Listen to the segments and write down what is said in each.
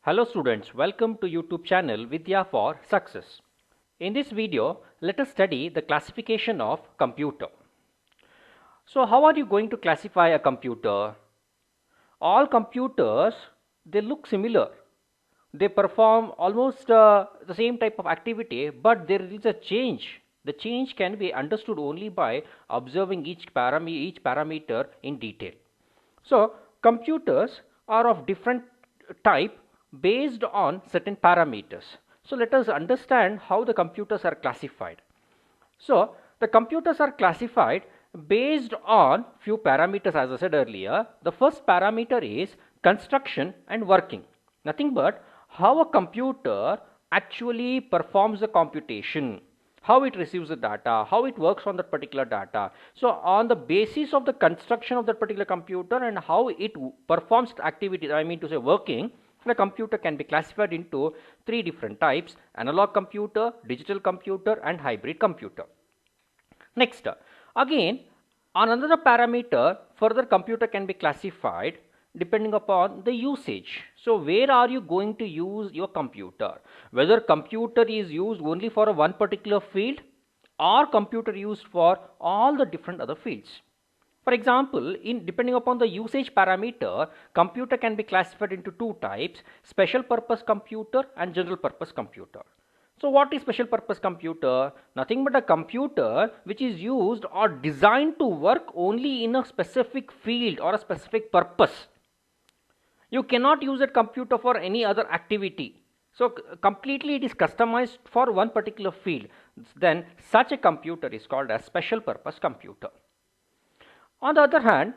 Hello students, welcome to YouTube channel Vidya for Success. In this video, let us study the classification of computer. So how are you going to classify a computer? All computers, they look similar. They perform almost the same type of activity, but there is a change. The change can be understood only by observing each parameter in detail. So computers are of different type based on certain parameters. So let us understand how the computers are classified. So the computers are classified based on few parameters, as I said earlier. The first parameter is construction and working. Nothing but how a computer actually performs the computation, how it receives the data, how it works on that particular data. So on the basis of the construction of that particular computer and how it performs activities, I mean to say working, the computer can be classified into three different types: analog computer, digital computer, and hybrid computer. Next, again, on another parameter, further computer can be classified depending upon the usage. So where are you going to use your computer? Whether computer is used only for one particular field or computer used for all the different other fields. For example, depending upon the usage parameter, computer can be classified into two types: special purpose computer and general purpose computer. So what is special purpose computer? Nothing but a computer which is used or designed to work only in a specific field or a specific purpose. You cannot use that computer for any other activity. So completely it is customized for one particular field. Then such a computer is called as special purpose computer. On the other hand,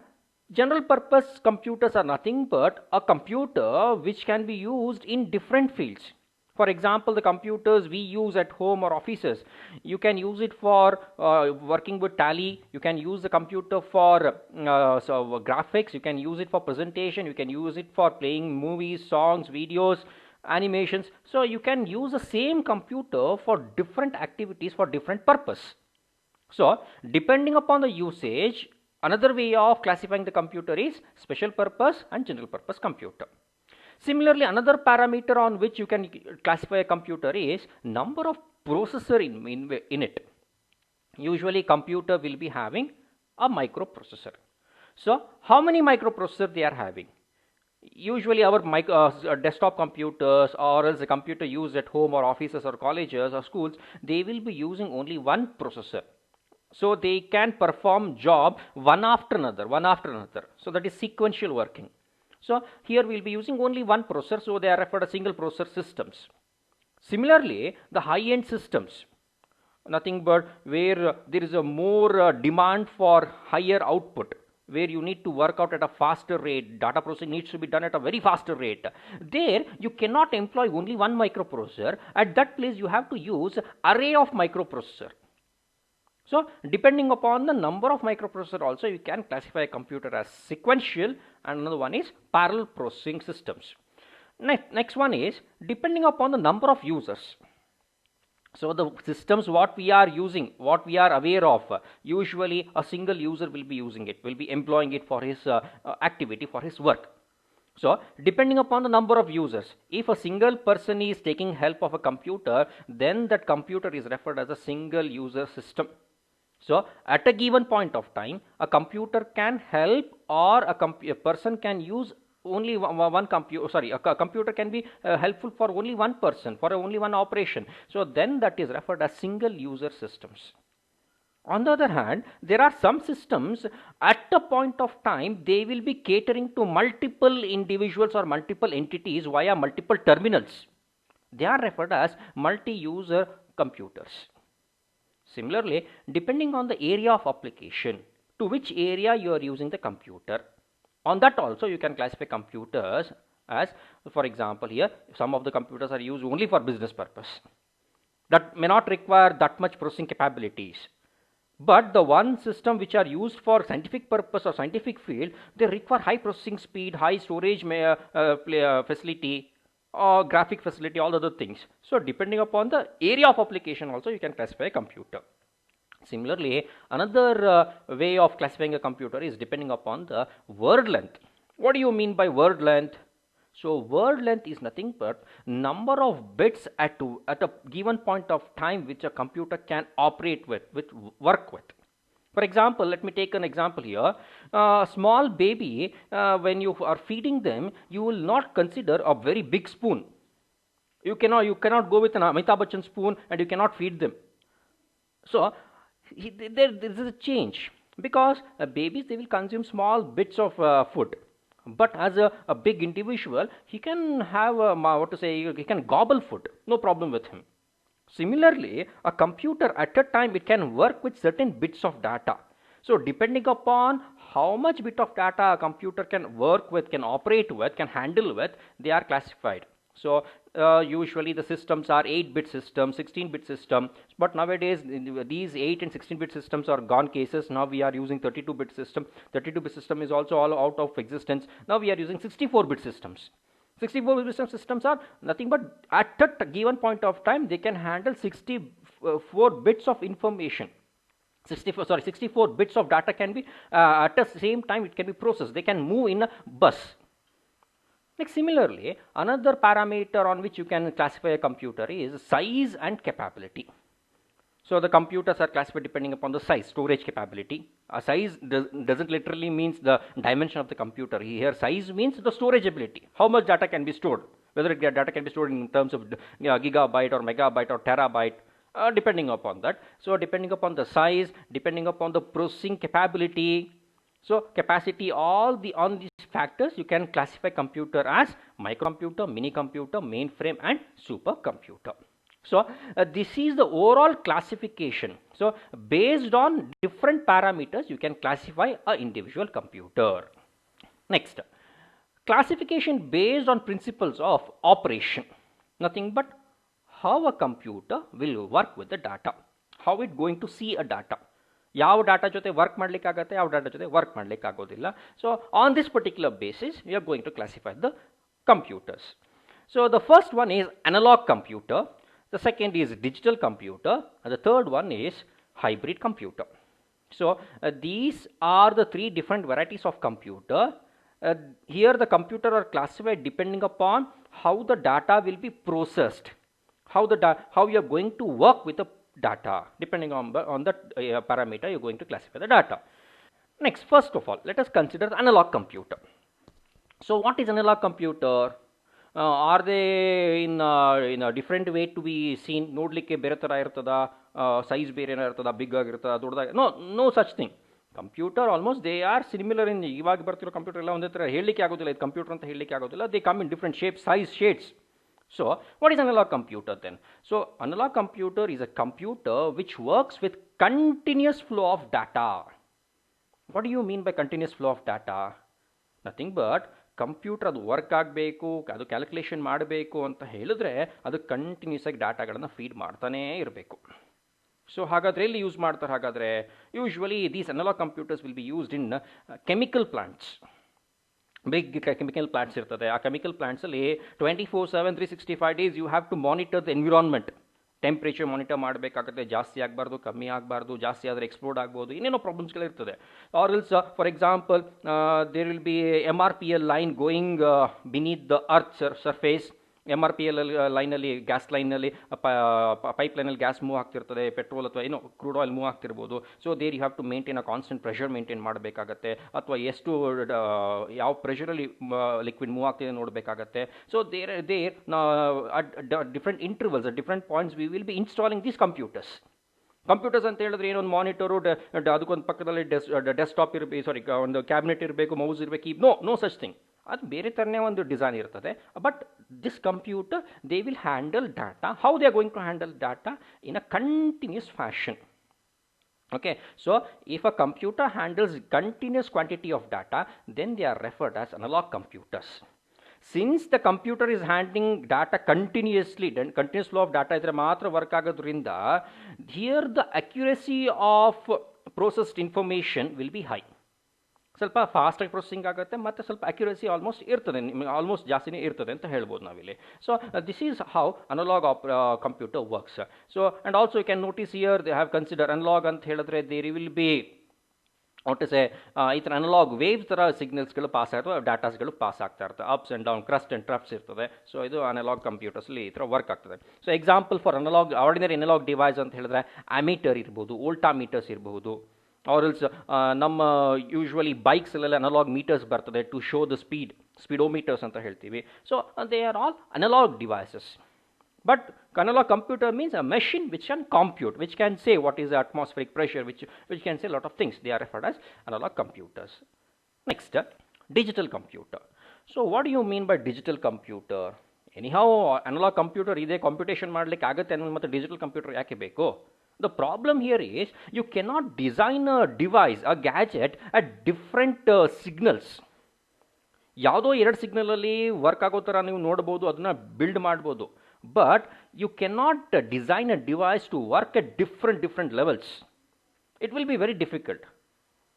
general purpose computers are nothing but a computer which can be used in different fields. For example, the computers we use at home or offices, you can use it for working with Tally. You can use the computer for graphics. You can use it for presentation. You can use it for playing movies, songs, videos, animations. So you can use the same computer for different activities for different purpose. So depending upon the usage, another way of classifying the computer is special purpose and general purpose computer. Similarly, another parameter on which you can classify a computer is number of processor in it. Usually computer will be having a microprocessor. So how many microprocessor they are having? Usually our desktop computers or else the computer used at home or offices or colleges or schools, they will be using only one processor. So they can perform job one after another. So that is sequential working. So here we will be using only one processor, so they are referred as single processor systems. Similarly, the high-end systems, nothing but where there is a more demand for higher output, where you need to work out at a faster rate, data processing needs to be done at a very faster rate. There you cannot employ only one microprocessor. At that place you have to use array of microprocessor. So depending upon the number of microprocessor also, you can classify a computer as sequential, and another one is parallel processing systems. Next one is depending upon the number of users. So the systems what we are using, what we are aware of, usually a single user will be using it, will be employing it for his activity, for his work. So depending upon the number of users, if a single person is taking help of a computer, then that computer is referred as a single user system. So at a given point of time, a computer can help, or a person can use only one computer. Sorry, a computer can be helpful for only one person, for only one operation. So then that is referred as single user systems. On the other hand, there are some systems at a point of time they will be catering to multiple individuals or multiple entities via multiple terminals. They are referred as multi-user computers. Similarly, depending on the area of application, to which area you are using the computer, on that also you can classify computers as, for example, here some of the computers are used only for business purpose, that may not require that much processing capabilities. But the one system which are used for scientific purpose or scientific field, they require high processing speed, high storage facility, or graphic facility, all other things. So depending upon the area of application also you can classify a computer. Similarly, another way of classifying a computer is depending upon the word length. What do you mean by word length? So word length is nothing but number of bits at a given point of time which a computer can operate with, work with. For example, let me take an example here. A small baby, when you are feeding them, you will not consider a very big spoon. You cannot go with an Amitabh Bachchan spoon and you cannot feed them. So there is a change, because babies, they will consume small bits of food, but as a big individual, he can have what to say, he can gobble food, no problem with him. Similarly, a computer at a time, it can work with certain bits of data. So depending upon how much bit of data a computer can work with, can operate with, can handle with, they are classified. So usually the systems are 8-bit system, 16-bit system, but nowadays these 8 and 16-bit systems are gone cases. Now we are using 32-bit system. 32-bit system is also all out of existence. Now we are using 64-bit systems. 64-bit systems are nothing but at a given point of time, they can handle 64 bits of information. 64 bits of data can be at the same time, it can be processed. They can move in a bus. Like similarly, another parameter on which you can classify a computer is size and capability. So the computers are classified depending upon the size, storage capability. Size doesn't literally means the dimension of the computer. Here size means the storage ability. How much data can be stored? Whether data can be stored in terms of gigabyte or megabyte or terabyte, depending upon that. So depending upon the size, depending upon the processing capability, so capacity, on these factors, you can classify computer as microcomputer, mini computer, mainframe, and supercomputer. So this is the overall classification. So based on different parameters, you can classify an individual computer. Next, classification based on principles of operation. Nothing but how a computer will work with the data, how it going to see a data. ಯಾವ data ಜೊತೆ work ಮಾಡಲಿಕ್ಕೆ ಆಗುತ್ತೆ, ಯಾವ data ಜೊತೆ work ಮಾಡಲಿಕ್ಕೆ ಆಗೋದಿಲ್ಲ. So on this particular basis we are going to classify the computers. So the first one is analog computer, the second is digital computer, and the third one is hybrid computer. So these are the three different varieties of computer. Here the computer are classified depending upon how the data will be processed, how you are going to work with the data. Depending on the parameter, you're going to classify the data. Next, first of all, let us consider the analog computer. So what is analog computer? Are they in a different way to be seen? ನೋಡಲಿಕ್ಕೆ ಬೇರೆ ಥರ ಇರ್ತದ, size ಬೇರೆ ಇರ್ತದ, big ಆಗಿರ್ತದ, ದೊಡ್ಡದಾಗಿ? No such thing. Computer almost they are similar. In ಇವಾಗ ಬರ್ತಿರೋ ಕಂಪ್ಯೂಟರ್ ಎಲ್ಲ ಒಂದೇ ಥರ ಹೇಳಲಿಕ್ಕೆ ಆಗೋದಿಲ್ಲ, ಇದು ಕಂಪ್ಯೂಟರ್ ಅಂತ ಹೇಳಲಿಕ್ಕೆ ಆಗೋದಿಲ್ಲ. They come in different shape, size, shades. So what is analog computer then? So analog computer is a computer which works with continuous flow of data. What do you mean by continuous flow of data? Nothing but computer ಅದು work ಆಗಬೇಕು, ಅದು calculation ಮಾಡಬೇಕು ಅಂತ ಹೇಳಿದ್ರೆ ಅದು continuous ಆಗಿ ಡಾಟಾಗಳನ್ನು feed ಮಾಡ್ತಾನೇ ಇರಬೇಕು. ಸೊ ಹಾಗಾದರೆ ಎಲ್ಲಿ ಯೂಸ್ ಮಾಡ್ತಾರೆ? ಹಾಗಾದರೆ usually these analog computers will be used in chemical plants. Big chemical plants ಇರ್ತದೆ. ಆ ಕೆಮಿಕಲ್ ಪ್ಲಾಂಟ್ಸಲ್ಲಿ 24/7 365 days you have to monitor the environment. Temperature monitor ಮಾಡಬೇಕಾಗುತ್ತೆ, ಜಾಸ್ತಿ ಆಗಬಾರ್ದು, ಕಮ್ಮಿ ಆಗಬಾರ್ದು, ಜಾಸ್ತಿ ಆದರೆ ಎಕ್ಸ್ಪ್ಲೋಡ್ ಆಗ್ಬೋದು, ಇನ್ನೇನೋ ಪ್ರಾಬ್ಲಮ್ಸ್ಗಳಿರ್ತದೆ. Or else for example there will be MRPL line going beneath the earth surface. MRPL ಲೈನಲ್ಲಿ, ಗ್ಯಾಸ್ ಲೈನಲ್ಲಿ, ಪೈಪ್ ಲೈನಲ್ಲಿ ಗ್ಯಾಸ್ ಮೂವ್ ಆಗ್ತಿರ್ತದೆ, ಪೆಟ್ರೋಲ್ ಅಥವಾ ಏನೋ ಕ್ರೂಡ್ ಆಯಿಲ್ ಮೂವ್ ಆಗ್ತಿರ್ಬೋದು. So there you have to maintain a constant pressure maintain ಮಾಡಬೇಕಾಗತ್ತೆ, ಅಥವಾ ಎಷ್ಟು ಯಾವ ಪ್ರೆಷರಲ್ಲಿ ಲಿಕ್ವಿಡ್ ಮೂವ್ ಆಗ್ತಿದೆ ನೋಡಬೇಕಾಗತ್ತೆ. So there different intervals, different points we will be installing these computers. Computers ಅಂತ ಹೇಳಿದ್ರೆ ಏನೊಂದು ಮಾನಿಟರು, ಅದಕ್ಕೊಂದು ಪಕ್ಕದಲ್ಲಿ ಡೆಸ್ಕ್ಟಾಪ್ ಇರಬೇಕು, ಸಾರಿ ಒಂದು ಕ್ಯಾಬಿನೆಟ್ ಇರಬೇಕು, ಮೌಸ್ ಇರಬೇಕು. No such thing. ಅದು ಬೇರೆ ಥರನೇ ಒಂದು ಡಿಸೈನ್ ಇರ್ತದೆ. But this computer they will handle data. How they are going to handle data? In a continuous fashion. Okay, so if a computer handles continuous quantity of data, then they are referred as analog computers. Since the computer is handling data continuously, then continuous flow of data idre matra work agodrinda, here the accuracy of processed information will be high. ಸ್ವಲ್ಪ ಫಾಸ್ಟಾಗಿ processing ಆಗುತ್ತೆ, ಮತ್ತು ಸ್ವಲ್ಪ accuracy almost ಇರ್ತದೆ, almost ಜಾಸ್ತಿನೇ ಇರ್ತದೆ ಅಂತ ಹೇಳ್ಬೋದು ನಾವಿಲ್ಲಿ. So this is how analog computer works. So and also you can notice here they have consider analog ಅಂತ ಹೇಳಿದ್ರೆ there will be what is a ಈ ಥರ ಅನಲಾಗ್ ವೇವ್ ಥರ ಸಿಗ್ನಲ್ಸ್ಗಳು ಪಾಸ್ ಆಗ್ತವೆ, ಡಾಟಾಸ್ಗಳು ಪಾಸ್ ಆಗ್ತಾ ಇರ್ತವೆ, ups and down, crust and troughs ಇರ್ತದೆ. So ಇದು ಅನಲಾಗ್ ಕಂಪ್ಯೂಟರ್ಸಲ್ಲಿ ಈ ಥರ ವರ್ಕ್ ಆಗ್ತದೆ. So example for analog ordinary analog device ಅಂತ ಹೇಳಿದ್ರೆ ಅಮೀಟರ್ ಇರ್ಬೋದು, ವೋಲ್ಟಾಮೀಟರ್ಸ್ ಇರಬಹುದು, ಆರ್ ಎಲ್ಸ್ ನಮ್ಮ ಯೂಶ್ವಲಿ ಬೈಕ್ಸಲ್ಲೆಲ್ಲ ಅನಲಾಗ್ ಮೀಟರ್ಸ್ ಬರ್ತದೆ ಟು ಶೋ ದ ಸ್ಪೀಡೋಮೀಟರ್ಸ್ ಅಂತ ಹೇಳ್ತೀವಿ. So they are all analog devices. But analog computer means a machine which can compute, which can say what is the atmospheric pressure, which can say a lot of things. They are referred as analog computers. Next, digital computer. So what do you mean by digital computer? Anyhow, analog computer ide computation ಮಾಡಲಿಕ್ಕೆ ಆಗುತ್ತೆ ಅನ್ನೋದು ಮತ್ತೆ digital computer ಯಾಕೆ ಬೇಕು? The problem here is you cannot design a device, a gadget at different signals. ಯಾವುದೋ ಎರಡು ಸಿಗ್ನಲಲ್ಲಿ work ಆಗೋ ಥರ ನೀವು ನೋಡ್ಬೋದು, ಅದನ್ನು ಬಿಲ್ಡ್ ಮಾಡ್ಬೋದು. But you cannot design a device to work at different levels. It will be very difficult.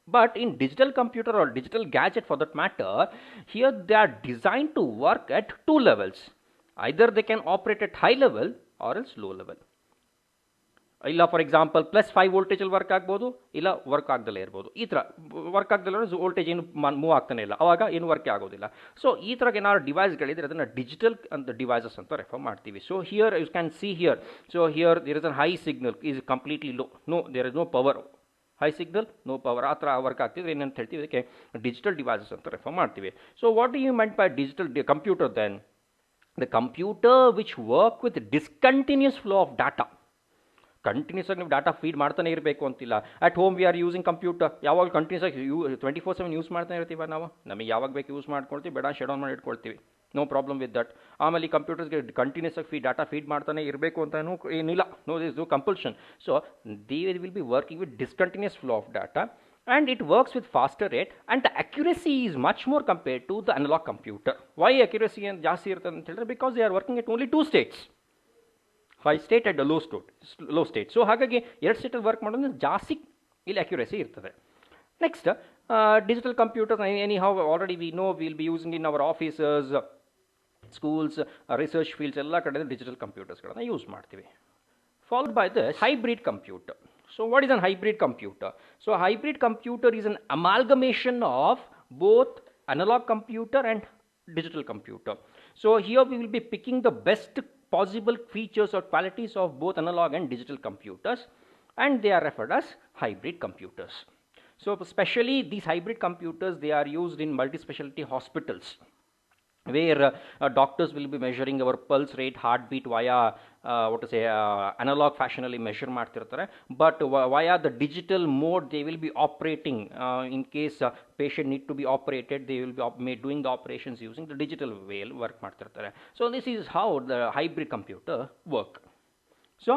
But in digital computer or digital gadget for that matter, here they are designed to work at two levels. Either they can operate at high level or else low level. ಇಲ್ಲ for example +5 ವೋಲ್ಟೇಜಲ್ಲಿ work ಆಗ್ಬೋದು, ಇಲ್ಲ work ಆಗದಲ್ಲೇ ಇರ್ಬೋದು. ಈ ಥರ work ಆಗದಲ್ಲ voltage ಏನು move ಆಗ್ತಾನೆ ಇಲ್ಲ, ಅವಾಗ ಏನು ವರ್ಕೇ ಆಗೋದಿಲ್ಲ. ಸೊ ಈ ಥರ ಏನಾದ್ರು ಡಿವೈಸ್ಗಳಿದ್ರೆ ಅದನ್ನು ಡಿಜಿಟಲ್ ಅಂತ ಡಿವೈಸಸ್ ಅಂತ ರೆಫರ್ ಮಾಡ್ತೀವಿ. So here you can see here, so here there is an high signal is completely low, there is no power, high signal no power, ಆ ಥರ ವರ್ಕ್ ಆಗ್ತಿದ್ರೆ ಏನಂತ ಹೇಳ್ತೀವಿ, ಇದಕ್ಕೆ ಡಿಜಿಟಲ್ ಡಿವೈಸಸ್ ಅಂತ ರೆಫರ್ ಮಾಡ್ತೀವಿ. So what do you meant by digital computer then? The computer which work with discontinuous flow of data. Continuous ಆಗಿ ನೀವು ಡಾಟಾ ಫೀಡ್ ಮಾಡ್ತಾನೆ ಇರಬೇಕು ಅಂತಿಲ್ಲ. At home we are using computer, ಯಾವಾಗ ಕಂಟಿನ್ಯೂಸ್ ಆಗಿ 24/7 use ಮಾಡ್ತಾನೆ ಇರ್ತೀವಿ ನಾವು. ನಮಗೆ ಯಾವಾಗ ಬೇಕು ಯೂಸ್ ಮಾಡ್ಕೊಳ್ತೀವಿ, ಬೇಡ ಶಟ್ ಡೌನ್ ಮಾಡಿ ಇಟ್ಕೊಳ್ತೀವಿ, ನೋ ಪ್ರಾಬ್ಲಮ್ ವಿತ್ ದಟ್. ಆಮೇಲೆ ಈ ಕಂಪ್ಯೂಟರ್ಸ್ಗೆ ಕಂಟಿನ್ಯೂಸ್ ಆಗಿ ಡಾಟಾ ಫೀಡ್ ಮಾಡ್ತಾನೆ ಇರಬೇಕು ಅಂತ ಏನಿಲ್ಲ, no this no compulsion. So they will be working with discontinuous flow of data and it works with faster rate and the accuracy is much more compared to the analog computer. Why accuracy and ಜಾಸ್ತಿ ಇರ್ತದೆ ಅಂತ ಹೇಳಿದ್ರೆ, because they are working at only two states, high state and low state. So ಹಾಗಾಗಿ ಎರಡು ಸ್ಟೇಟಲ್ಲಿ work ಮಾಡೋದ್ರೆ ಜಾಸ್ತಿ ಇಲ್ಲಿ ಅಕ್ಯುರೇಸಿ ಇರ್ತದೆ. Next, digital computers anyhow already we know will be using in our offices, schools, research fields ಎಲ್ಲ ಕಡೆ digital ಕಂಪ್ಯೂಟರ್ಸ್ಗಳನ್ನು ಯೂಸ್ ಮಾಡ್ತೀವಿ. Followed by the hybrid computer. So what is a hybrid computer? So a hybrid computer is an amalgamation of both analog computer and digital computer. So here we will be picking the best possible features or qualities of both analog and digital computers, and they are referred as hybrid computers. So especially these hybrid computers, they are used in multi-specialty hospitals, where doctors will be measuring our pulse rate, heartbeat via analog fashion alli measure ಮಾಡ್ತಿರ್ತಾರೆ. But via the digital mode they will be operating in case patient need to be operated, they will be doing the operations using the digital way work ಮಾಡ್ತಿರ್ತಾರೆ. So this is how the hybrid computer work. So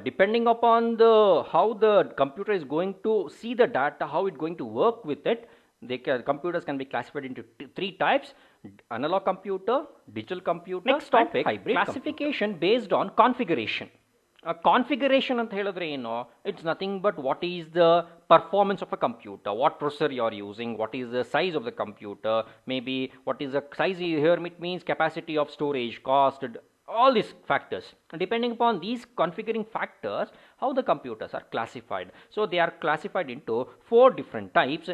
depending upon how the computer is going to see the data, how it's going to work with it, computers can be classified into three types: analog computer, digital computer. Next topic, hybrid classification based on configuration. Configuration ಅಂತ ಹೇಳಿದ್ರೆ ಏನು? It's nothing but what is the performance of a computer, what processor you are using, what is the size of the computer, maybe what is the size here, it means capacity of storage, cost, all these factors. Depending upon these configuring factors, how the computers are classified. So they are classified into 4 different types.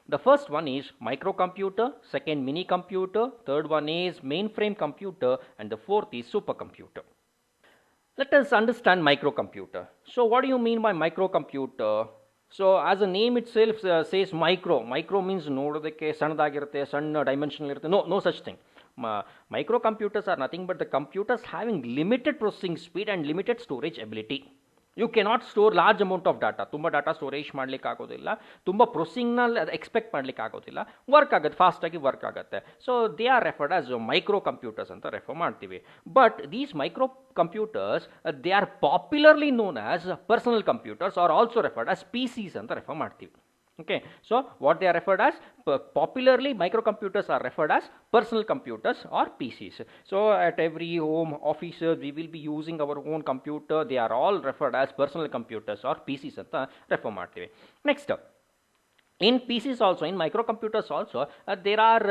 The first one is microcomputer, second mini computer, third one is mainframe computer, and the fourth is supercomputer. Let us understand microcomputer. So what do you mean by microcomputer? So as a name itself says micro means ನೋಡೋದಕ್ಕೆ ಸಣ್ಣದಾಗಿರುತ್ತೆ, ಸಣ್ಣ dimensional ಇರುತ್ತೆ. No such thing. Microcomputers are nothing but the computers having limited processing speed and limited storage ability. You cannot store large amount of data. ತುಂಬ data storage ಮಾಡಲಿಕ್ಕೆ ಆಗೋದಿಲ್ಲ, ತುಂಬ ಪ್ರೊಸೆಸಿಂಗ್ನಲ್ಲಿ ಅದು expect ಮಾಡಲಿಕ್ಕೆ ಆಗೋದಿಲ್ಲ, ವರ್ಕ್ ಆಗುತ್ತೆ, ಫಾಸ್ಟಾಗಿ ವರ್ಕ್ ಆಗುತ್ತೆ. So they R referred as micro computers ಅಂತ ರೆಫರ್ ಮಾಡ್ತೀವಿ. But these micro computers they R popularly known as personal computers are also referred as PCs ಅಂತ ರೆಫರ್ ಮಾಡ್ತೀವಿ. Okay, so what they are referred as, popularly microcomputers are referred as personal computers or PCs. So at every home offices we will be using our own computer, they are all referred as personal computers or PCs anta refer ಮಾಡ್ತೀವಿ. Next, in PCs also, in microcomputers also, there are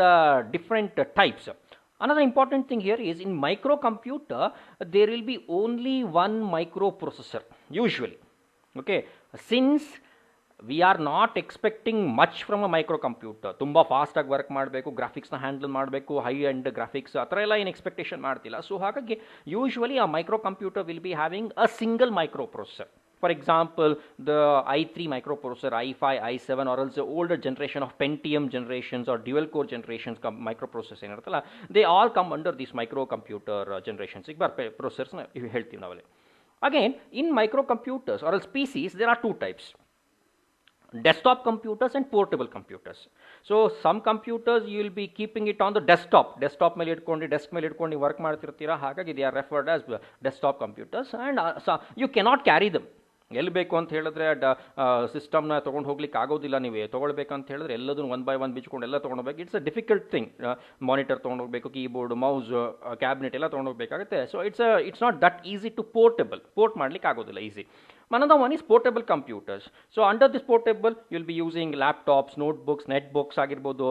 different types. Another important thing here is in microcomputer there will be only one microprocessor usually. Okay, since we are not expecting much from a micro computer. ತುಂಬ ಫಾಸ್ಟಾಗಿ work ಮಾಡಬೇಕು, ಗ್ರಾಫಿಕ್ಸ್ನ handle ಮಾಡಬೇಕು, high end graphics ಆ ಥರ ಎಲ್ಲ ಏನು expectation ಮಾಡ್ತಿಲ್ಲ. So ಹಾಗಾಗಿ ಯೂಶ್ವಲಿ ಆ micro computer will be having a single micro processor. For example, the i3 microprocessor, i5, i7, or else the older generation of Pentium generations or dual core generations microprocessor iruttalla, they all come under this microcomputer generations. ಈಗ processors na ಹೇಳ್ತೀವಿ ನಾವಲ್ಲಿ. Again, in microcomputers or else PCs, there are two types: desktop computers and portable computers. So some computers you will be keeping it on the desktop ಮೇಲೆ ಇಟ್ಕೊಂಡು desk ಮೇಲೆ ಇಟ್ಕೊಂಡು work ಮಾಡ್ತಿರ್ತೀರಾ, ಹಾಗಾಗಿ they are referred as desktop computers, and so you cannot carry them. ಎಲ್ಲಿ ಬೇಕು ಅಂತ ಹೇಳಿದ್ರೆ ಸಿಸ್ಟಮ್ನ ತೊಗೊಂಡು ಹೋಗ್ಲಿಕ್ಕೆ ಆಗೋದಿಲ್ಲ. ನೀವು ತೊಗೊಳ್ಬೇಕಂತ ಹೇಳಿದ್ರೆ ಎಲ್ಲದನ್ನು ಒನ್ ಬೈ ಒನ್ ಬಿಚ್ಕೊಂಡು ಎಲ್ಲ ತೊಗೊಂಡೋಗ್ಬೇಕು. It's a difficult thing. Monitor ತೊಗೊಂಡೋಗ್ಬೇಕು, ಕೀಬೋರ್ಡ್, ಮೌಸ್, ಕ್ಯಾಬಿನೆಟ್ ಎಲ್ಲ ತೊಗೊಂಡೋಗ್ಬೇಕಾಗುತ್ತೆ. So it's not that easy to port ಮಾಡ್ಲಿಕ್ಕೆ ಆಗೋದಿಲ್ಲ easy. Another one is portable computers. So under this portable you will be using laptops, notebooks, netbooks ಆಗಿರ್ಬೋದು,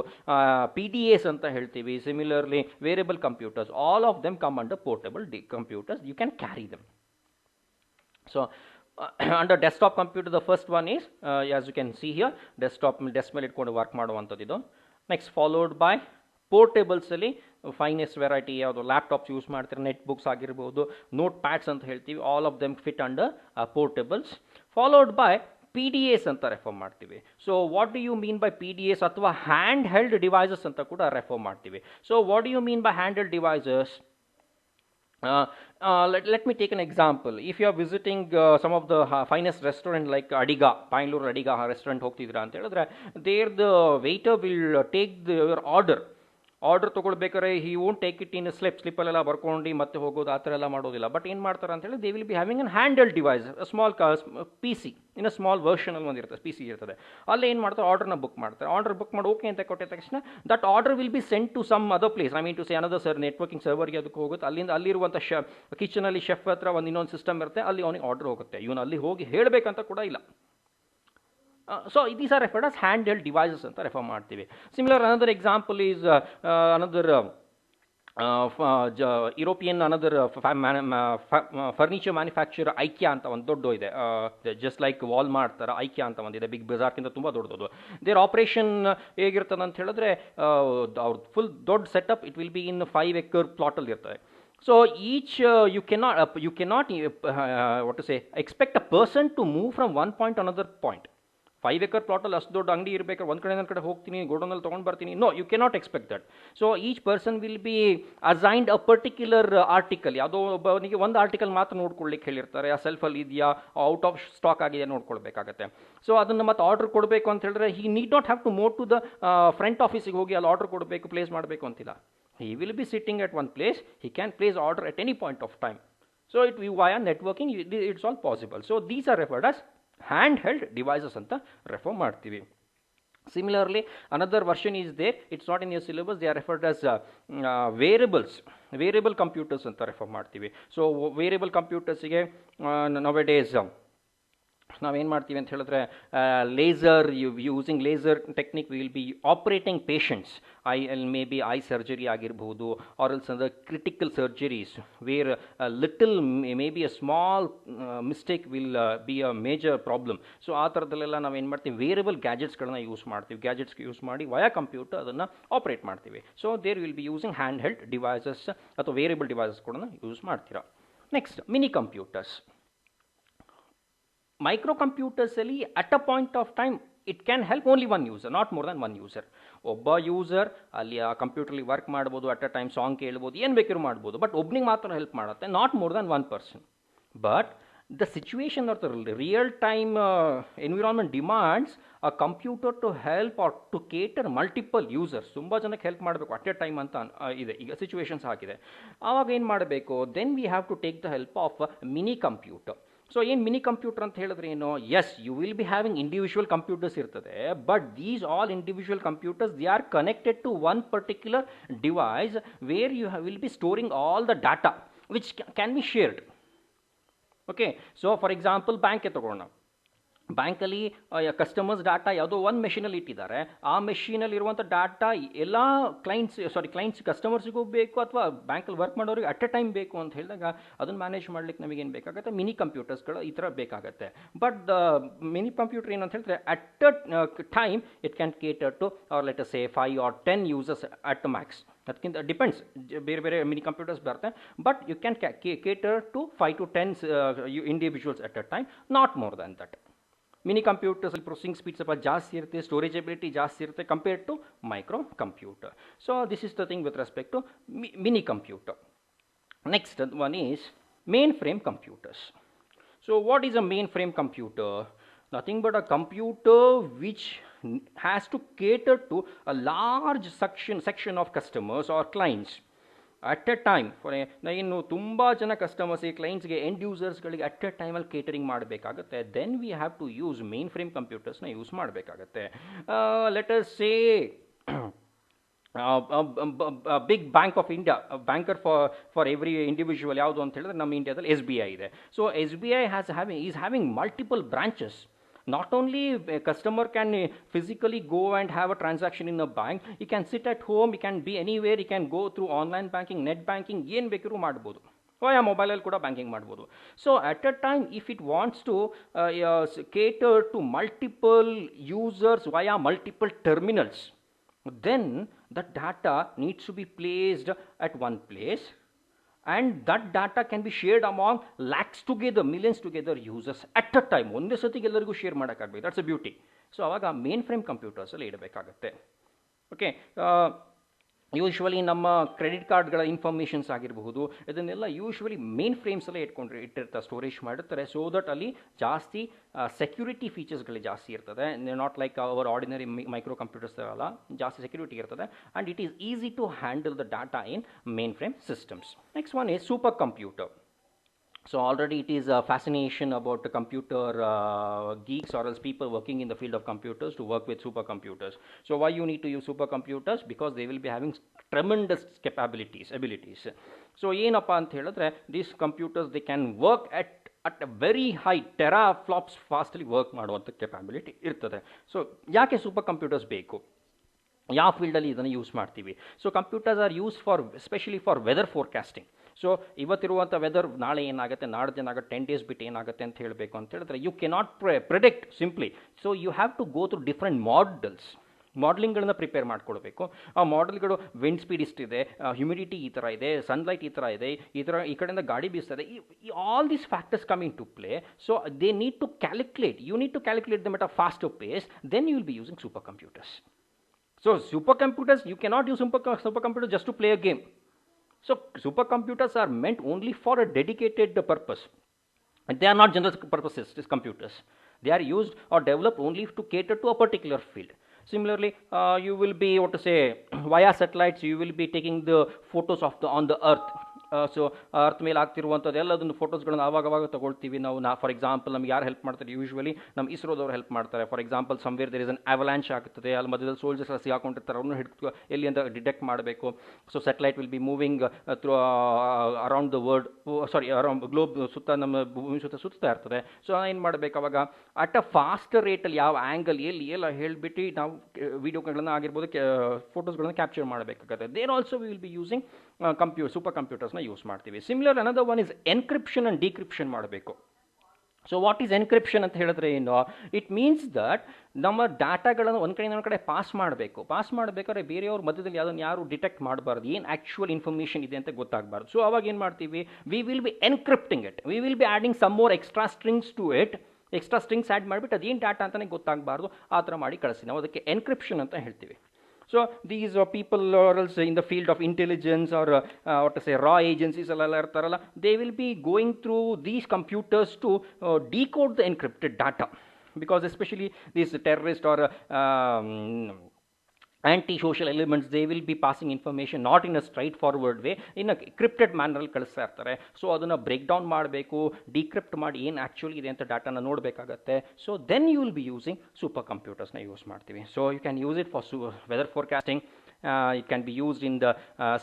PDAs ಅಂತ ಹೇಳ್ತೀವಿ. Similarly wearable computers, all of them come under portable computers. You can carry them. So under desktop computer, the first one is as you can see here, desk ಮೇಲೆ ಇಟ್ಕೊಂಡು work ಮಾಡುವಂಥದ್ದು ಇದು. Next followed by portables ಅಲ್ಲಿ finest variety ಯಾವುದು laptops use ಮಾಡ್ತಾರೆ, netbooks ಆಗಿರ್ಬೋದು, notepads ಅಂತ ಹೇಳ್ತೀವಿ, all of them fit under portables. Followed by PDAs ಅಂತ ರೆಫರ್ ಮಾಡ್ತೀವಿ. So what do you mean by PDAs ಅಥವಾ ಹ್ಯಾಂಡ್ ಹೆಲ್ಡ್ ಡಿವೈಸಸ್ ಅಂತ ಕೂಡ ರೆಫರ್ ಮಾಡ್ತೀವಿ. So what do you mean by hand held devices? Let me take an example. If you are visiting some of the finest restaurant like Adiga, Bangalore Adiga restaurant ಹೋಗ್ತಿದ್ದೀರಾ ಅಂತ ಹೇಳಿದ್ರೆ, there the waiter will take your order ತೊಗೊಳ್ಬೇಕಾದ್ರೆ he won't take it in ಸ್ಲಿಪ್ಪಲ್ಲೆಲ್ಲ ಬರ್ಕೊಂಡು ಮತ್ತೆ ಹೋಗೋದು ಆ ಥರ ಎಲ್ಲ ಮಾಡೋದಿಲ್ಲ. ಬಟ್ ಏನು ಮಾಡ್ತಾರೆ ಅಂತ ಹೇಳಿ, they will be having an handle device, small PC, ಇನ್ನು ಸ್ಮಾಲ್ ವರ್ಷನಲ್ಲಿ ಒಂದಿರ್ತದೆ PC ಇರ್ತದೆ. ಅಲ್ಲಿ ಏನು ಮಾಡ್ತಾರೆ, ಆರ್ಡರ್ನ ಬುಕ್ ಮಾಡ್ತಾರೆ. ಆರ್ಡರ್ ಬುಕ್ ಮಾಡಿ ಓಕೆ ಅಂತ ಕೊಟ್ಟಿದ ತಕ್ಷಣ that order will be send to some other place. I mean to say another networking ಸರ್ವರ್ಗೆ ಅದಕ್ಕೆ ಹೋಗುತ್ತೆ. ಅಲ್ಲಿಂದ ಅಲ್ಲಿರುವಂಥ ಕಿಚನಲ್ಲಿ ಶೆಫ್ ಹತ್ರ ಇನ್ನೊಂದು ಸಿಸ್ಟಮ್ ಇರುತ್ತೆ, ಅಲ್ಲಿ ಅವನಿಗೆ ಆರ್ಡರ್ ಹೋಗುತ್ತೆ. ಇವನು ಅಲ್ಲಿ ಹೋಗಿ ಹೇಳಬೇಕಂತ ಕೂಡ ಇಲ್ಲ. So these are referred as handheld devices ಅಂತ ರೆಫರ್ ಮಾಡ್ತೀವಿ. Similar another example is another European another furniture manufacture ಐಕ್ಯಾ ಅಂತ ಒಂದು ದೊಡ್ಡ ಇದೆ, ಜಸ್ಟ್ ಲೈಕ್ ವಾಲ್ಮಾರ್ಟ್ ಥರ ಐಕ್ಯಾ ಅಂತ ಒಂದಿದೆ, ಬಿಗ್ ಬಜಾರ್ಗಿಂತ ತುಂಬ ದೊಡ್ಡದು. ದೇರ್ ಆಪರೇಷನ್ ಹೇಗಿರ್ತದೆ ಅಂತ ಹೇಳಿದ್ರೆ, ಅವ್ರ ಫುಲ್ ದೊಡ್ಡ setup it will B in 5 acre ಪ್ಲಾಟಲ್ಲಿ ಇರ್ತದೆ. So each you cannot what to say, expect a person to move from one point to another point. 5 acre ಪ್ಲಾಟಲ್ಲಿ ಅಷ್ಟು ದೊಡ್ಡ ಅಂಗಡಿ ಇರಬೇಕಾದ್ರೆ ಒಂದು ಕಡೆ ಕಡೆ ಹೋಗ್ತೀನಿ, ಗೋಡೌನಲ್ಲಿ ತೊಗೊಂಡು ಬರ್ತೀನಿ. No, you cannot expect that. So each person will be assigned a particular article. ಯಾವುದೋ ಒಬ್ಬನಿಗೆ ಒಂದು ಆರ್ಟಿಕಲ್ ಮಾತ್ರ ನೋಡ್ಕೊಳ್ಳಿಕ್ಕೆ ಹೇಳಿರ್ತಾರೆ. ಆ ಸೆಲ್ಫಲ್ಲಿ ಇದೆಯಾ, ಔಟ್ ಆಫ್ ಸ್ಟಾಕ್ ಆಗಿದೆ ನೋಡ್ಕೊಳ್ಬೇಕಾಗತ್ತೆ. ಸೊ ಅದನ್ನು ಮತ್ತೆ ಆರ್ಡರ್ ಕೊಡಬೇಕು ಅಂತ ಹೇಳಿದ್ರೆ, he need not have to move to the front ಆಫೀಸಿಗೆ ಹೋಗಿ ಅಲ್ಲಿ ಆರ್ಡರ್ ಕೊಡಬೇಕು, ಪ್ಲೇಸ್ ಮಾಡಬೇಕು ಅಂತಿಲ್ಲ. He will be sitting at one place. He can place order at any point of time. So it via networking, it's all possible. So these are referred as handheld devices anta refer ಮಾಡ್ತೀವಿ. Similarly, another version is there. It's not in your syllabus. They are referred as variable computers anta refer ಮಾಡ್ತೀವಿ. So variable computers ಗೆ nowadays ನಾವೇನು ಮಾಡ್ತೀವಿ ಅಂತ ಹೇಳಿದ್ರೆ, laser using laser technique will be operating patients. Maybe eye surgery ಆಗಿರ್ಬೋದು, or else ಅಂದ್ರೆ critical surgeries where little maybe a small mistake will be a major problem. So ಆ ಥರದಲ್ಲೆಲ್ಲ ನಾವೇನು ಮಾಡ್ತೀವಿ, ವೇರಿಯಬಲ್ ಗ್ಯಾಜೆಟ್ಸ್ಗಳನ್ನ ಯೂಸ್ ಮಾಡ್ತೀವಿ. ಗ್ಯಾಜೆಟ್ಸ್ಗೆ use ಮಾಡಿ ವಯಾ ಕಂಪ್ಯೂಟರ್ ಅದನ್ನು ಆಪರೇಟ್ ಮಾಡ್ತೀವಿ. So there will be using hand held devices ಅಥವಾ ವೇರಿಯಬಲ್ ಡಿವೈಸಸ್ ಕೂಡ ಯೂಸ್ ಮಾಡ್ತೀರಾ. Next, mini computers. ಮೈಕ್ರೋಕಂಪ್ಯೂಟರ್ಸ್ ಅಲ್ಲಿ at a point of time it can help only one user, not more than one user. ಒಬ್ಬ user ಅಲ್ಲಿ ಆ ಕಂಪ್ಯೂಟರ್ಲಿ work ಮಾಡ್ಬೋದು, at a time song ಕೇಳ್ಬೋದು, ಏನು ಬೇಕಾದ್ರೂ ಮಾಡ್ಬೋದು. ಬಟ್ ಒಬ್ನಿಗೆ ಮಾತ್ರ ಹೆಲ್ಪ್ ಮಾಡುತ್ತೆ, not more than one person. But the situation or the real time environment demands a computer to help or to cater multiple users. ತುಂಬ ಜನಕ್ಕೆ ಹೆಲ್ಪ್ ಮಾಡಬೇಕು ಅಟ್ ಎ ಟೈಮ್ ಅಂತ ಇದೆ, ಈಗ ಸಿಚುವೇಶನ್ಸ್ ಆಗಿದೆ. ಆವಾಗ ಏನು ಮಾಡಬೇಕು, then we have to take the help of mini computer. So ಏನು ಮಿನಿ ಕಂಪ್ಯೂಟರ್ ಅಂತ ಹೇಳಿದ್ರೆ ಏನು, as you will be having individual computers ಇರ್ತದೆ, but these all individual computers they are connected to one particular device where you will be storing all the data which can be shared. Okay, so for example ಬ್ಯಾಂಕ್ಗೆ ತಗೊಳ್ಳೋಣ. ಬ್ಯಾಂಕಲ್ಲಿ customers data ಯಾವುದೋ ಒಂದು ಮೆಷಿನಲ್ಲಿ ಇಟ್ಟಿದ್ದಾರೆ, ಆ ಮೆಷಿನಲ್ಲಿ ಇರುವಂಥ data ಎಲ್ಲ clients ಕಸ್ಟಮರ್ಸಿಗೂ ಬೇಕು ಅಥವಾ ಬ್ಯಾಂಕಲ್ಲಿ ವರ್ಕ್ ಮಾಡೋರಿಗೆ ಅಟ್ ಎ ಟೈಮ್ ಬೇಕು ಅಂತ ಹೇಳಿದಾಗ ಅದನ್ನು ಮ್ಯಾನೇಜ್ ಮಾಡ್ಲಿಕ್ಕೆ ನಮಗೇನು ಬೇಕಾಗುತ್ತೆ, ಮಿನಿ ಕಂಪ್ಯೂಟರ್ಸ್ಗಳು ಈ ಥರ ಬೇಕಾಗುತ್ತೆ. ಬಟ್ ದ ಮಿನಿ ಕಂಪ್ಯೂಟರ್ ಏನಂತ ಹೇಳಿದ್ರೆ at a time it can cater to or let us say 5 or 10 users at max. ಅದಕ್ಕಿಂತ ಡಿಪೆಂಡ್ಸ್, ಬೇರೆ ಬೇರೆ ಮಿನಿ ಕಂಪ್ಯೂಟರ್ಸ್ ಬರುತ್ತೆ, but you can cater to 5 to 10 individuals at a time, not more than that. Mini computers processing speed ಸ್ವಲ್ಪ ಜಾಸ್ತಿ ಇರುತ್ತೆ, storage ability ಜಾಸ್ತಿ ಇರುತ್ತೆ compared to micro computer. So this is the thing with respect to mini computer. Next one is mainframe computers. So what is a mainframe computer? Nothing but a computer which has to cater to a large section of customers or clients at a time. ಇನ್ನು ತುಂಬ ಜನ customers, ಈ ಕ್ಲೈಂಟ್ಸ್ಗೆ, end ಯೂಸರ್ಸ್ಗಳಿಗೆ at a ಟೈಮಲ್ಲಿ catering ಮಾಡಬೇಕಾಗುತ್ತೆ. Then we have to use mainframe ಕಂಪ್ಯೂಟರ್ಸ್ನ use ಮಾಡಬೇಕಾಗತ್ತೆ. Let us say big bank of India, banker for every individual ಯಾವುದು ಅಂತ ಹೇಳಿದ್ರೆ ನಮ್ಮ ಇಂಡಿಯಾದಲ್ಲಿ SBI ಇದೆ. So SBI is having multiple branches. Not only a customer can physically go and have a transaction in a bank, he can sit at home, he can be anywhere, he can go through online banking, net banking, ಏನು ಬೇಕಾದ್ರೂ ಮಾಡ್ಬೋದು, via ಮೊಬೈಲಲ್ಲಿ ಕೂಡ banking ಮಾಡ್ಬೋದು. So at a time if it wants to cater to multiple users via multiple terminals, then the data needs to be placed at one place, and that data can be shared among lakhs together, millions together users at a time. ಒಂದೇ ಸತಿಗೆ ಎಲ್ಲರಿಗೂ share ಮಾಡೋಕ್ಕಾಗಬೇಕು. That's a beauty. So ಅವಾಗ mainframe ಕಂಪ್ಯೂಟರ್ಸಲ್ಲಿ ಇಡಬೇಕಾಗತ್ತೆ. Okay, usually ನಮ್ಮ credit ಕಾರ್ಡ್ಗಳ informations ಆಗಿರಬಹುದು, ಇದನ್ನೆಲ್ಲ ಯೂಶ್ವಲಿ ಮೇನ್ ಫ್ರೇಮ್ಸಲ್ಲೇ ಇಟ್ಟಿರ್ತಾರೆ, ಸ್ಟೋರೇಜ್ ಮಾಡಿರ್ತಾರೆ. ಸೊ ದಟ್ ಅಲ್ಲಿ ಜಾಸ್ತಿ ಸೆಕ್ಯೂರಿಟಿ ಫೀಚರ್ಸ್ಗಳು ಜಾಸ್ತಿ ಇರ್ತದೆ. Not like our ordinary micro computers ಅಲ್ಲ, ಜಾಸ್ತಿ ಸೆಕ್ಯೂರಿಟಿ ಇರ್ತದೆ. And it is easy to handle the data in mainframe systems. Next one is super computer. So already it is a fascination about the computer geeks or else people working in the field of computers to work with supercomputers. So why you need to use supercomputers? Because they will be having tremendous abilities. So ಏನಪ್ಪ ಅಂತ ಹೇಳಿದ್ರೆ, these computers they can work at a very high teraflops fastly work ಮಾಡುವಂಥ capability ಇರ್ತದೆ. So ಯಾಕೆ supercomputers ಬೇಕು, ಯಾವ ಫೀಲ್ಡಲ್ಲಿ ಇದನ್ನು ಯೂಸ್ ಮಾಡ್ತೀವಿ? So computers are use for specially for weather forecasting. So ಇವತ್ತಿರುವಂಥ ವೆದರ್ ನಾಳೆ ಏನಾಗುತ್ತೆ, ನಾಡ್ದು ಏನಾಗುತ್ತೆ, 10 days ಬಿಟ್ಟು ಏನಾಗುತ್ತೆ ಅಂತ ಹೇಳಬೇಕು ಅಂತ ಹೇಳಿದ್ರೆ you cannot predict simply. So you have to go through different ಮಾಡೆಲಿಂಗ್ಗಳನ್ನ ಪ್ರಿಪೇರ್ ಮಾಡ್ಕೊಳ್ಬೇಕು. ಆ ಮಾಡೆಲ್ಗಳು ವಿಂಡ್ ಸ್ಪೀಡ್ ಇಷ್ಟಿದೆ, ಹ್ಯುಮಿಡಿಟಿ ಈ ಥರ ಇದೆ, ಸನ್ಲೈಟ್ ಈ ಥರ ಇದೆ, ಈ ಕಡೆಯಿಂದ ಗಾಡಿ ಬೀಸ್ತದೆ, all these factors come into play. So they need to calculate, you need to calculate them at a faster pace, then you will be using supercomputers. So supercomputers, you cannot use supercomputer just to play a game. So supercomputers are meant only for a dedicated purpose. And they are not general purposes, these computers. They are used or developed only to cater to a particular field. Similarly, you will be, what to say, via satellites, you will be taking the photos of on the earth. So earth ಮೇಲೆ ಆಗ್ತಿರುವಂಥದ್ದು ಎಲ್ಲದನ್ನು ಫೋಟೋಸ್ಗಳನ್ನ ಆವಾಗ ತಗೊಳ್ತೀವಿ ನಾವು. For example ನಮ್ಗೆ ಯಾರು help ಮಾಡ್ತಾರೆ? Usually ನಮ್ಮ ಇಸ್ರೋದವ್ರು ಹೆಲ್ಪ್ ಮಾಡ್ತಾರೆ. For example somewhere there is an avalanche ಆಗ್ತದೆ, ಅಲ್ಲಿ ಮಧ್ಯದಲ್ಲಿ ಸೋಲ್ಜರ್ಸ್ ಎಲ್ಲ ಸಿಗಾಕೊಂಡಿರ್ತಾರೆ, ಅವ್ರನ್ನ ಹಿಡಿದು ಎಲ್ಲಿ ಅಂತ ಡಿಟೆಕ್ಟ್ ಮಾಡಬೇಕು. So satellite will be moving through around the world, around globe ಸುತ್ತ, ನಮ್ಮ ಭೂಮಿ ಸುತ್ತಾ ಇರ್ತದೆ. ಸೊ ಏನು ಮಾಡಬೇಕು ಅವಾಗ ಅಟ್ ಅ ಫಾಸ್ಟರ್ ರೇಟಲ್ಲಿ ಯಾವ ಆ್ಯಂಗಲ್ ಎಲ್ಲಿ ಎಲ್ಲ ಹೇಳಿಬಿಟ್ಟು ನಾವು ವೀಡಿಯೋಗಳನ್ನ ಆಗಿರ್ಬೋದು, ಫೋಟೋಸ್ಗಳನ್ನ ಕ್ಯಾಪ್ಚರ್ ಮಾಡಬೇಕಾಗುತ್ತೆ. There also we will be using ಸೂಪರ್ ಕಂಪ್ಯೂಟರ್ಸ್ನ ಯೂಸ್ ಮಾಡ್ತೀವಿ. Similar another one is encryption and decryption ಮಾಡಬೇಕು. ಸೊ ವಾಟ್ ಈಸ್ ಎನ್ಕ್ರಿಪ್ಷನ್ ಅಂತ ಹೇಳಿದ್ರೆ ಏನು? ಇಟ್ ಮೀನ್ಸ್ ದಟ್ ನಮ್ಮ ಡಾಟಾಗಳನ್ನು ಒಂದು ಕಡೆಯಿಂದ ಒಂದು ಕಡೆ ಪಾಸ್ ಮಾಡಬೇಕಾದ್ರೆ ಬೇರೆಯವ್ರ ಮಧ್ಯದಲ್ಲಿ ಅದನ್ನು ಯಾರು ಡಿಟೆಕ್ಟ್ ಮಾಡಬಾರ್ದು, ಏನು ಆ್ಯಕ್ಚುಯಲ್ ಇನ್ಫಾರ್ಮೇಷನ್ ಇದೆ ಅಂತ ಗೊತ್ತಾಗಬಾರ್ದು. ಸೊ ಅವಾಗ ಏನು ಮಾಡ್ತೀವಿ? We will be encrypting it, we will be adding some more extra strings to it. Extra strings add ಮಾಡಿಬಿಟ್ಟು ಅದೇನು ಡಾಟಾ ಅಂತಲೇ ಗೊತ್ತಾಗಬಾರ್ದು, ಆ ಥರ ಮಾಡಿ ಕಳಿಸಿ ನಾವು ಅದಕ್ಕೆ ಎನ್ಕ್ರಿಪ್ಷನ್ ಅಂತ ಹೇಳ್ತೀವಿ. So these people or else in the field of intelligence or what to say raw agencies alla irtaralla, they will be going through these computers to decode the encrypted data, because especially these terrorists or anti-social elements, they will be passing information not in a straightforward way, in a encrypted manner ಕಳಿಸ್ತಾ ಇರ್ತಾರೆ. So ಅದನ್ನು break down ಮಾಡಬೇಕು, decrypt ಮಾಡಿ ಏನು actually ಇದೆ ಅಂತ ಡಾಟಾನ ನೋಡಬೇಕಾಗತ್ತೆ. So then you will be using ಸೂಪರ್ ಕಂಪ್ಯೂಟರ್ಸ್ನ ಯೂಸ್ ಮಾಡ್ತೀವಿ. So you can use it for weather forecasting, it can be used in the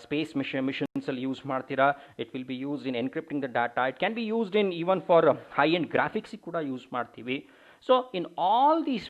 space ಮಿಷನ್ಸಲ್ಲಿ ಯೂಸ್ ಮಾಡ್ತೀರಾ. It will be used in encrypting the data. It can be used in even for high end ಗ್ರಾಫಿಕ್ಸಿಗೆ ಕೂಡ use ಮಾಡ್ತೀವಿ. So in all these